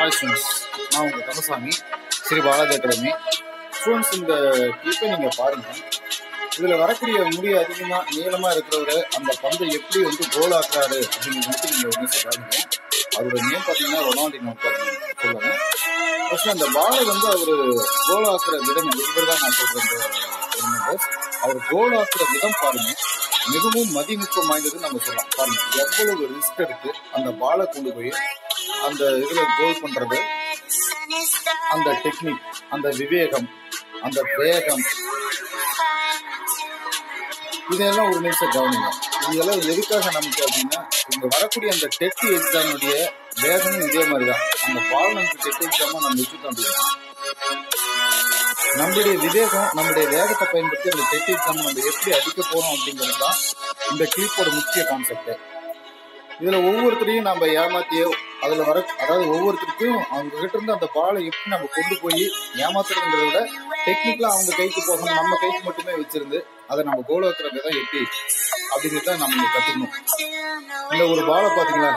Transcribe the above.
Hi students, நான் உங்கள் Kandasamy, Sri Balaji academy. Students, இந்த கிளிப்பை நீங்கள் பாருங்கள். இதில் வரக்கூடிய முடிய அதிகமாக நீளமாக இருக்கிறவரை அந்த பந்தை எப்படி கோல் ஆக்குறாரு அப்படிங்கிறது நீங்கள் ஒரு நிமிஷம் பாருங்க. அவரோட நேம் பார்த்தீங்கன்னா ரொனால்டினோ சொல்லுவாங்க. ஃபர்ஸ்ட் அந்த பாலை அவர் கோல் ஆக்குற விதம் இதுபடி தான் நான் சொல்கிறேன். அவர் கோல் ஆக்குற விதம் பாருங்க, மிகவும் மதிநுட்பம் வாய்ந்தது நம்ம சொல்லலாம். பாருங்க எவ்வளவு ரிஸ்க் எடுத்து அந்த பாலை கொண்டு போய் அந்த இதுல கோல் பண்றது, அந்த டெக்னிக், அந்த விவேகம், அந்த வேகம், இதெல்லாம் ஒரு நிமிஷம் கவனிங்க. இதெல்லாம் எதுக்காக நமக்கு அப்படின்னா, இங்க வரக்கூடிய அந்த டெட் எக்ஸாமுடைய வேகமும் இதே மாதிரிதான். அந்த பால் நமக்கு டெட் எக்ஸாமா நம்ம வச்சுட்டோம் அப்படின்னா, நம்மளுடைய விவேகம், நம்மளுடைய வேகத்தை பயன்படுத்தி அந்த டெட் எக்ஸாம் நம்ம எப்படி அடிக்க போறோம் அப்படிங்கிறது தான் இந்த கிளிப்போட முக்கிய கான்செப்ட். இதுல ஒவ்வொருத்தரையும் நம்ம ஏமாத்தியோ அதுல அதாவது ஒவ்வொருத்தருக்கும் அவங்க கிட்ட இருந்து அந்த பாலை எப்படி நம்ம கொண்டு போய் ஏமாத்துறதுங்கிறத விட டெக்னிக்கலா அவங்க கைக்கு போகணும், நம்ம கைக்கு மட்டுமே வச்சிருந்து அதை நம்ம கோல் வைக்கிற விதம் எப்படி அப்படிங்கிறத நம்ம கத்துக்கணும். இந்த ஒரு பாலை பாத்தீங்களா,